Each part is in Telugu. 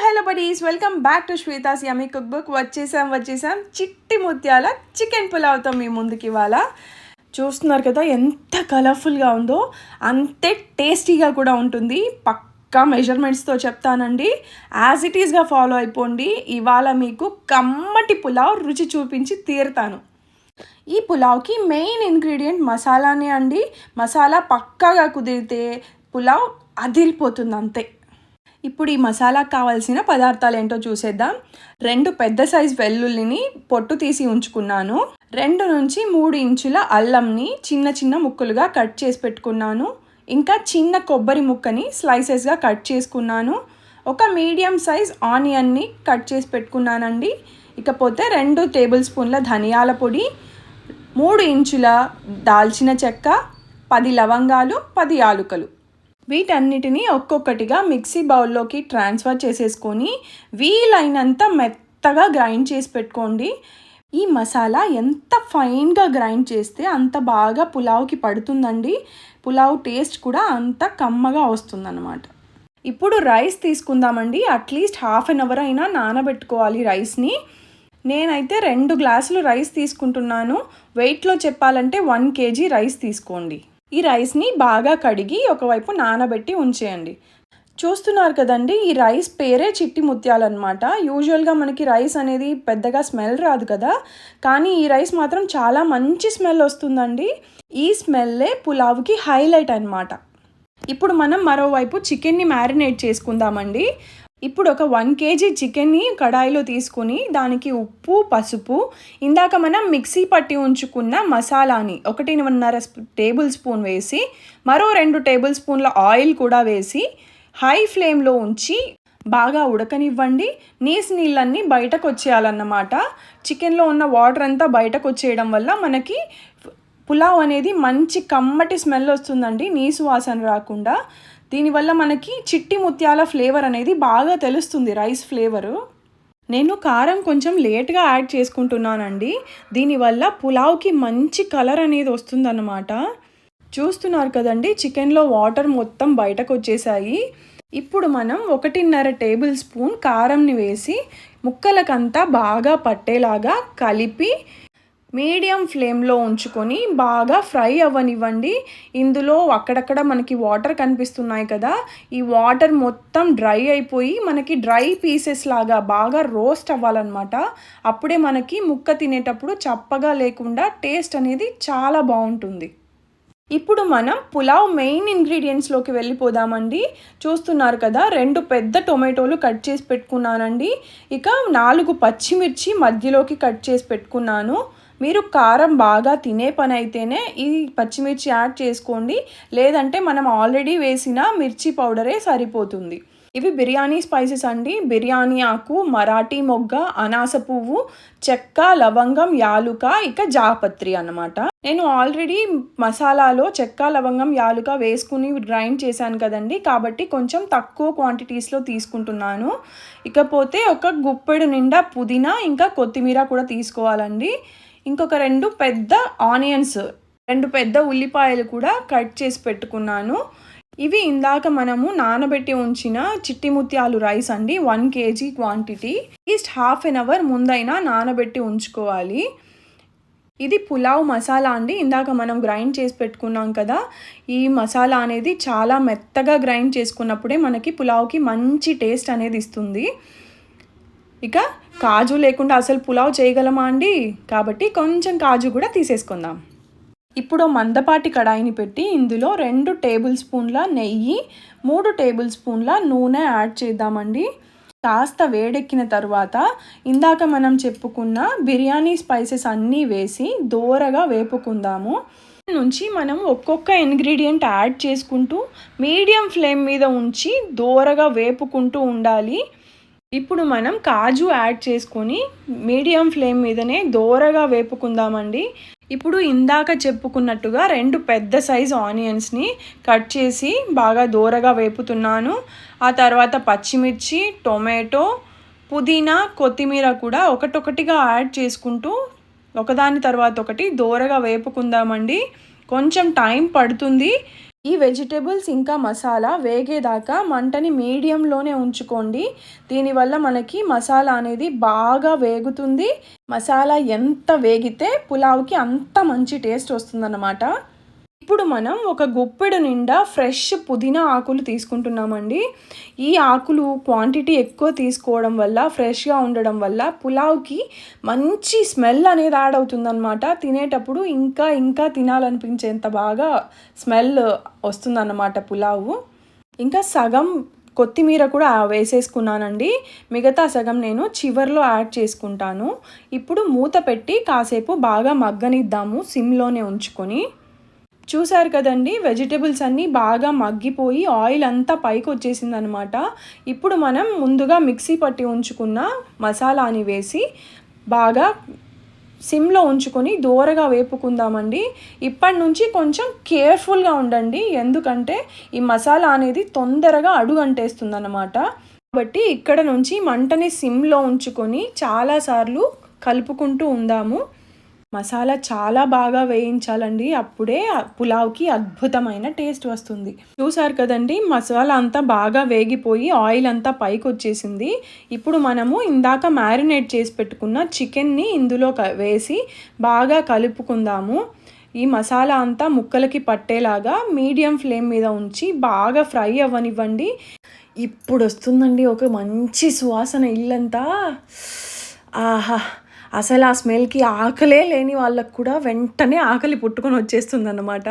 Hello buddies, welcome back to Shweta's yummy cook book. వచ్చేసాం చిట్టి ముత్యాల చికెన్ పులావ్తో మీ ముందుకి. ఇవాళ చూస్తున్నారు కదా ఎంత కలర్ఫుల్గా ఉందో, అంతే టేస్టీగా కూడా ఉంటుంది. పక్కా మెజర్మెంట్స్తో చెప్తానండి, యాజ్ ఇట్ ఈస్గా ఫాలో అయిపోండి. ఇవాళ మీకు కమ్మటి పులావ్ రుచి చూపించి తీరుతాను. ఈ పులావ్కి మెయిన్ ఇంగ్రీడియంట్ మసాలానే అండి. మసాలా పక్కాగా కుదిరితే పులావ్ అదిరిపోతుంది అంతే. ఇప్పుడు ఈ మసాలాకు కావాల్సిన పదార్థాలు ఏంటో చూసేద్దాం. 2 పెద్ద సైజ్ వెల్లుల్లిని పొట్టు తీసి ఉంచుకున్నాను. 2 నుంచి 3 ఇంచుల అల్లంని చిన్న చిన్న ముక్కలుగా కట్ చేసి పెట్టుకున్నాను. ఇంకా చిన్న కొబ్బరి ముక్కని స్లైసెస్గా కట్ చేసుకున్నాను. ఒక మీడియం సైజ్ ఆనియన్ని కట్ చేసి పెట్టుకున్నానండి. ఇకపోతే 2 టేబుల్ స్పూన్ల ధనియాల పొడి, 3 ఇంచుల దాల్చిన చెక్క, 10 లవంగాలు, 10 యాలుకలు. వీటన్నిటిని ఒక్కొక్కటిగా మిక్సీ బౌల్లోకి ట్రాన్స్ఫర్ చేసేసుకొని వీలైనంత మెత్తగా గ్రైండ్ చేసి పెట్టుకోండి. ఈ మసాలా ఎంత ఫైన్గా గ్రైండ్ చేస్తే అంత బాగా పులావ్కి పడుతుందండి. పులావ్ టేస్ట్ కూడా అంత కమ్మగా వస్తుందన్నమాట. ఇప్పుడు రైస్ తీసుకుందామండి. అట్లీస్ట్ హాఫ్ అన్ అవర్ అయినా నానబెట్టుకోవాలి రైస్ని. నేనైతే 2 గ్లాసులు రైస్ తీసుకుంటున్నాను. వెయిట్లో చెప్పాలంటే 1 kg రైస్ తీసుకోండి. ఈ రైస్ని బాగా కడిగి ఒకవైపు నానబెట్టి ఉంచేయండి. చూస్తున్నారు కదండి, ఈ రైస్ పేరే చిట్టి ముత్యాలు అనమాట. యూజువల్గా మనకి రైస్ అనేది పెద్దగా స్మెల్ రాదు కదా, కానీ ఈ రైస్ మాత్రం చాలా మంచి స్మెల్ వస్తుందండి. ఈ స్మెల్లే పులావ్కి హైలైట్ అనమాట. ఇప్పుడు మనం మరోవైపు చికెన్ని మ్యారినేట్ చేసుకుందామండి. ఇప్పుడు ఒక 1 kg చికెన్ని కడాయిలో తీసుకుని దానికి ఉప్పు, పసుపు, ఇందాక మనం మిక్సీ పట్టి ఉంచుకున్న మసాలాని 1.5 టేబుల్ స్పూన్ వేసి, మరో 2 టేబుల్ స్పూన్ల ఆయిల్ కూడా వేసి హై ఫ్లేమ్లో ఉంచి బాగా ఉడకనివ్వండి. నీళ్ళన్నీ బయటకు వచ్చేయాలన్నమాట. చికెన్లో ఉన్న వాటర్ అంతా బయటకు వచ్చేయడం వల్ల మనకి పులావ్ అనేది మంచి కమ్మటి స్మెల్ వస్తుందండి, నీసు వాసన రాకుండా. దీనివల్ల మనకి చిట్టి ముత్యాల ఫ్లేవర్ అనేది బాగా తెలుస్తుంది, రైస్ ఫ్లేవరు. నేను కారం కొంచెం లేట్గా యాడ్ చేసుకుంటున్నానండి. దీనివల్ల పులావ్కి మంచి కలర్ అనేది వస్తుందన్నమాట. చూస్తున్నారు కదండి, చికెన్లో వాటర్ మొత్తం బయటకు వచ్చేసాయి. ఇప్పుడు మనం 1.5 టేబుల్ స్పూన్ కారంని వేసి ముక్కలకంతా బాగా పట్టేలాగా కలిపి మీడియం ఫ్లేమ్లో ఉంచుకొని బాగా ఫ్రై అవ్వనివ్వండి. ఇందులో అక్కడక్కడ మనకి వాటర్ కనిపిస్తున్నాయి కదా, ఈ వాటర్ మొత్తం డ్రై అయిపోయి మనకి డ్రై పీసెస్ లాగా బాగా రోస్ట్ అవ్వాలన్నమాట. అప్పుడే మనకి ముక్క తినేటప్పుడు చప్పగా లేకుండా టేస్ట్ అనేది చాలా బాగుంటుంది. ఇప్పుడు మనం పులావ్ మెయిన్ ఇంగ్రీడియంట్స్లోకి వెళ్ళిపోదామండి. చూస్తున్నారు కదా, 2 పెద్ద టొమాటోలు కట్ చేసి పెట్టుకున్నానండి. ఇక 4 పచ్చిమిర్చి మధ్యలోకి కట్ చేసి పెట్టుకున్నాను. మీరు కారం బాగా తినే పని అయితేనే ఈ పచ్చిమిర్చి యాడ్ చేసుకోండి, లేదంటే మనం ఆల్రెడీ వేసిన మిర్చి పౌడరే సరిపోతుంది. ఇవి బిర్యానీ స్పైసెస్ అండి. బిర్యానీ ఆకు, మరాఠీ మొగ్గ, అనాస పువ్వు, చెక్క, లవంగం, యాలుక, ఇక జాపత్రి అన్నమాట. నేను ఆల్రెడీ మసాలాలో చెక్క, లవంగం, యాలుక వేసుకుని గ్రైండ్ చేశాను కదండి, కాబట్టి కొంచెం తక్కువ క్వాంటిటీస్లో తీసుకుంటున్నాను. ఇకపోతే ఒక గుప్పెడు నిండా పుదీనా ఇంకా కొత్తిమీర కూడా తీసుకోవాలండి. ఇంకొక 2 పెద్ద ఆనియన్స్, 2 పెద్ద ఉల్లిపాయలు కూడా కట్ చేసి పెట్టుకున్నాను. ఇవి ఇందాక మనము నానబెట్టి ఉంచిన చిట్టి ముత్యాలు రైస్ అండి, 1 kg quantity. At least half an hour ముందైనా నానబెట్టి ఉంచుకోవాలి. ఇది పులావ్ మసాలా అండి, ఇందాక మనం గ్రైండ్ చేసి పెట్టుకున్నాం కదా. ఈ మసాలా అనేది చాలా మెత్తగా గ్రైండ్ చేసుకున్నప్పుడే మనకి పులావ్కి మంచి టేస్ట్ అనేది ఇస్తుంది. ఇక కాజు లేకుండా అసలు పులావ్ చేయగలమా అండి, కాబట్టి కొంచెం కాజు కూడా తీసేసుకుందాం. ఇప్పుడు మందపాటి కడాయిని పెట్టి ఇందులో 2 టేబుల్ స్పూన్ల నెయ్యి, 3 టేబుల్ స్పూన్ల నూనె యాడ్ చేద్దామండి. కాస్త వేడెక్కిన తర్వాత ఇందాక మనం చెప్పుకున్న బిర్యానీ స్పైసెస్ అన్నీ వేసి దోరగా వేపుకుందాము. నుంచి మనం ఒక్కొక్క ఇంగ్రీడియంట్ యాడ్ చేసుకుంటూ మీడియం ఫ్లేమ్ మీద ఉంచి దోరగా వేపుకుంటూ ఉండాలి. ఇప్పుడు మనం కాజు యాడ్ చేసుకొని మీడియం ఫ్లేమ్ మీదనే దోరగా వేపుకుందామండి. ఇప్పుడు ఇందాక చెప్పుకున్నట్టుగా 2 పెద్ద సైజ్ ఆనియన్స్ని కట్ చేసి బాగా దోరగా వేపుతున్నాను. ఆ తర్వాత పచ్చిమిర్చి, టొమాటో, పుదీనా, కొత్తిమీర కూడా ఒకటొకటిగా యాడ్ చేసుకుంటూ ఒకదాని తర్వాత ఒకటి దోరగా వేపుకుందామండి. కొంచెం టైం పడుతుంది. ఈ వెజిటేబుల్స్ ఇంకా మసాలా వేగేదాకా మంటని మీడియంలోనే ఉంచుకోండి. దీనివల్ల మనకి మసాలా అనేది బాగా వేగుతుంది. మసాలా ఎంత వేగితే పులావ్కి అంత మంచి టేస్ట్ వస్తుందన్నమాట. ఇప్పుడు మనం ఒక గుప్పెడు నిండా ఫ్రెష్ పుదీనా ఆకులు తీసుకుంటున్నామండి. ఈ ఆకులు క్వాంటిటీ ఎక్కువ తీసుకోవడం వల్ల, ఫ్రెష్గా ఉండడం వల్ల పులావ్కి మంచి స్మెల్ అనేది యాడ్ అవుతుందన్నమాట. తినేటప్పుడు ఇంకా ఇంకా తినాలనిపించేంత బాగా స్మెల్ వస్తుందన్నమాట పులావు. ఇంకా సగం కొత్తిమీర కూడా వేసేసుకున్నానండి. మిగతా సగం నేను చివర్లో యాడ్ చేసుకుంటాను. ఇప్పుడు మూత పెట్టి కాసేపు బాగా మగ్గనిద్దాము సిమ్లోనే ఉంచుకొని. చూసారు కదండి, వెజిటేబుల్స్ అన్నీ బాగా మగ్గిపోయి ఆయిల్ అంతా పైకి వచ్చేసింది అనమాట. ఇప్పుడు మనం ముందుగా మిక్సీ పట్టి ఉంచుకున్న మసాలాని వేసి బాగా సిమ్లో ఉంచుకొని దూరగా వేపుకుందామండి. ఇప్పటి నుంచి కొంచెం కేర్ఫుల్గా ఉండండి, ఎందుకంటే ఈ మసాలా అనేది తొందరగా అడుగంటేస్తుంది అన్నమాట. కాబట్టి ఇక్కడ నుంచి మంటని సిమ్లో ఉంచుకొని చాలాసార్లు కలుపుకుంటూ ఉందాము. మసాలా చాలా బాగా వేయించాలండి, అప్పుడే పులావ్కి అద్భుతమైన టేస్ట్ వస్తుంది. చూసారు కదండి, మసాలా అంతా బాగా వేగిపోయి ఆయిల్ అంతా పైకి వచ్చేసింది. ఇప్పుడు మనము ఇందాక మ్యారినేట్ చేసి పెట్టుకున్న చికెన్ని ఇందులో వేసి బాగా కలుపుకుందాము. ఈ మసాలా అంతా ముక్కలకి పట్టేలాగా మీడియం ఫ్లేమ్ మీద ఉంచి బాగా ఫ్రై అవ్వనివ్వండి. ఇప్పుడు వస్తుందండి ఒక మంచి సువాసన ఇల్లంతా. ఆహా, అసలు ఆ స్మెల్కి ఆకలే లేని వాళ్ళకు కూడా వెంటనే ఆకలి పుట్టుకొని వచ్చేస్తుంది అన్నమాట.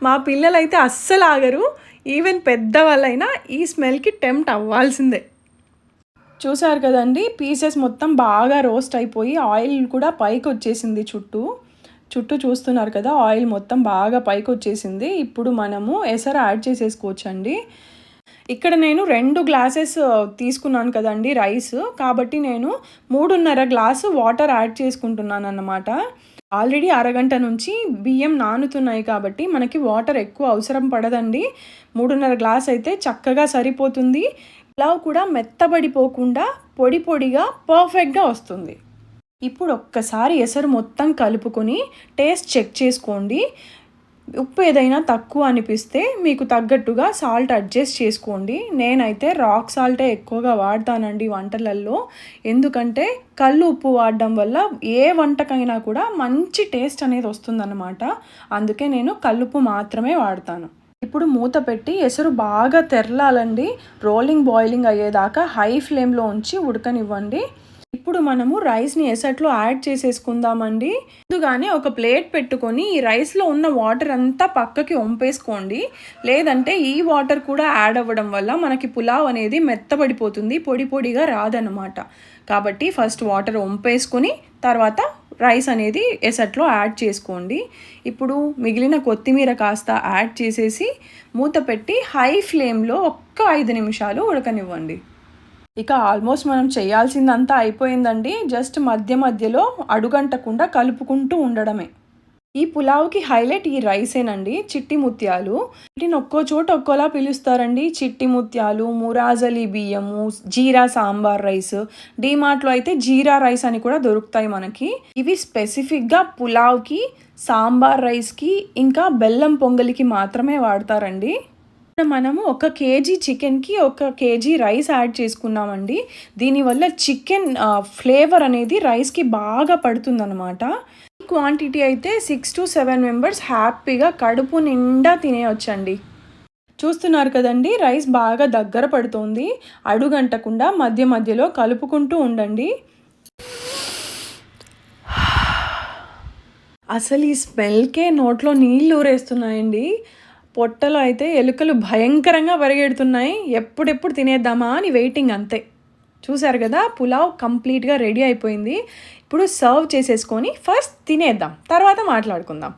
మా పిల్లలైతే అస్సలు ఆగరు, ఈవెన్ పెద్దవాళ్ళైనా ఈ స్మెల్కి టెంప్ట్ అవ్వాల్సిందే. చూసారు కదండి, పీసెస్ మొత్తం బాగా రోస్ట్ అయిపోయి ఆయిల్ కూడా పైకి వచ్చేసింది. చుట్టూ చూస్తున్నారు కదా, ఆయిల్ మొత్తం బాగా పైకి వచ్చేసింది. ఇప్పుడు మనము ఎసరు యాడ్ చేసేసుకోవచ్చండి. ఇక్కడ నేను 2 గ్లాసెస్ తీసుకున్నాను కదండి రైస్, కాబట్టి నేను 3.5 గ్లాసు వాటర్ యాడ్ చేసుకుంటున్నాను అన్నమాట. ఆల్రెడీ అరగంట నుంచి బియ్యం నానుతున్నాయి కాబట్టి మనకి వాటర్ ఎక్కువ అవసరం పడదండి. 3.5 గ్లాస్ అయితే చక్కగా సరిపోతుంది. పులావ్ కూడా మెత్తబడిపోకుండా పొడి పొడిగా పర్ఫెక్ట్గా వస్తుంది. ఇప్పుడు ఒక్కసారి ఎసరు మొత్తం కలుపుకొని టేస్ట్ చెక్ చేసుకోండి. ఉప్పు ఏదైనా తక్కువ అనిపిస్తే మీకు తగ్గట్టుగా సాల్ట్ అడ్జస్ట్ చేసుకోండి. నేనైతే రాక్ సాల్టే ఎక్కువగా వాడతానండి వంటలల్లో, ఎందుకంటే కల్లు ఉప్పు వాడడం వల్ల ఏ వంటకైనా కూడా మంచి టేస్ట్ అనేది వస్తుందన్నమాట. అందుకే నేను కల్లుప్పు మాత్రమే వాడతాను. ఇప్పుడు మూత పెట్టి ఎసరు బాగా తెరలాలండి. రోలింగ్ బాయిలింగ్ అయ్యేదాకా హై ఫ్లేమ్లో ఉంచి ఉడకనివ్వండి. ఇప్పుడు మనము రైస్ని ఎసట్లో యాడ్ చేసేసుకుందామండి. ముందుగానే ఒక ప్లేట్ పెట్టుకొని ఈ రైస్లో ఉన్న వాటర్ అంతా పక్కకి వంపేసుకోండి, లేదంటే ఈ వాటర్ కూడా యాడ్ అవ్వడం వల్ల మనకి పులావ్ అనేది మెత్తబడిపోతుంది, పొడి పొడిగా రాదన్నమాట. కాబట్టి ఫస్ట్ వాటర్ వంపేసుకొని తర్వాత రైస్ అనేది ఎసట్లో యాడ్ చేసుకోండి. ఇప్పుడు మిగిలిన కొత్తిమీర కాస్త యాడ్ చేసేసి మూత పెట్టి హై ఫ్లేమ్లో ఒక్క 5 నిమిషాలు ఉడకనివ్వండి. ఇక ఆల్మోస్ట్ మనం చేయాల్సిందంతా అయిపోయిందండి. జస్ట్ మధ్యలో అడుగంటకుండా కలుపుకుంటూ ఉండడమే. ఈ పులావ్కి హైలైట్ ఈ రైసేనండి, చిట్టి ముత్యాలు. వీటిని ఒక్కో చోట ఒక్కోలా పిలుస్తారండి. చిట్టి ముత్యాలు, మురాజలి బియ్యము, జీరా సాంబార్ రైస్, డీమార్ట్లో అయితే జీరా రైస్ అని కూడా దొరుకుతాయి మనకి. ఇవి స్పెసిఫిక్గా పులావ్కి, సాంబార్ రైస్కి, ఇంకా బెల్లం పొంగలికి మాత్రమే వాడతారండి. మనము 1 కేజీ చికెన్కి 1 కేజీ రైస్ యాడ్ చేసుకున్నామండి. దీనివల్ల చికెన్ ఫ్లేవర్ అనేది రైస్కి బాగా పడుతుందన్నమాట. ఈ క్వాంటిటీ అయితే 6 to 7 మెంబర్స్ హ్యాపీగా కడుపు నిండా తినేయొచ్చండి. చూస్తున్నారు కదండి, రైస్ బాగా దగ్గర పడుతోంది. అడుగంటకుండా మధ్యలో కలుపుకుంటూ ఉండండి. అసలు ఈ స్మెల్కే నోట్లో నీళ్ళు ఊరేస్తున్నాయండి. పొట్టలో అయితే ఎలుకలు భయంకరంగా పరిగెడుతున్నాయి. ఎప్పుడెప్పుడు తినేద్దామా అని వెయిటింగ్ అంతే. చూసారు కదా, పులావ్ కంప్లీట్గా రెడీ అయిపోయింది. ఇప్పుడు సర్వ్ చేసేసుకొని ఫస్ట్ తినేద్దాం, తర్వాత మాట్లాడుకుందాం.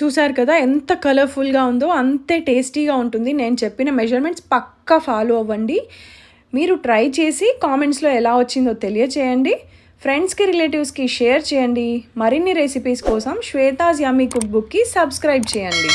చూసారు కదా ఎంత కలర్ఫుల్గా ఉందో, అంతే టేస్టీగా ఉంటుంది. నేను చెప్పిన మెజర్మెంట్స్ పక్కా ఫాలో అవ్వండి. మీరు ట్రై చేసి కామెంట్స్లో ఎలా వచ్చిందో తెలియచేయండి. ఫ్రెండ్స్కి, రిలేటివ్స్కి షేర్ చేయండి. మరిన్ని రెసిపీస్ కోసం శ్వేతాస్ యమ్మీ కుక్ బుక్కి సబ్స్క్రైబ్ చేయండి.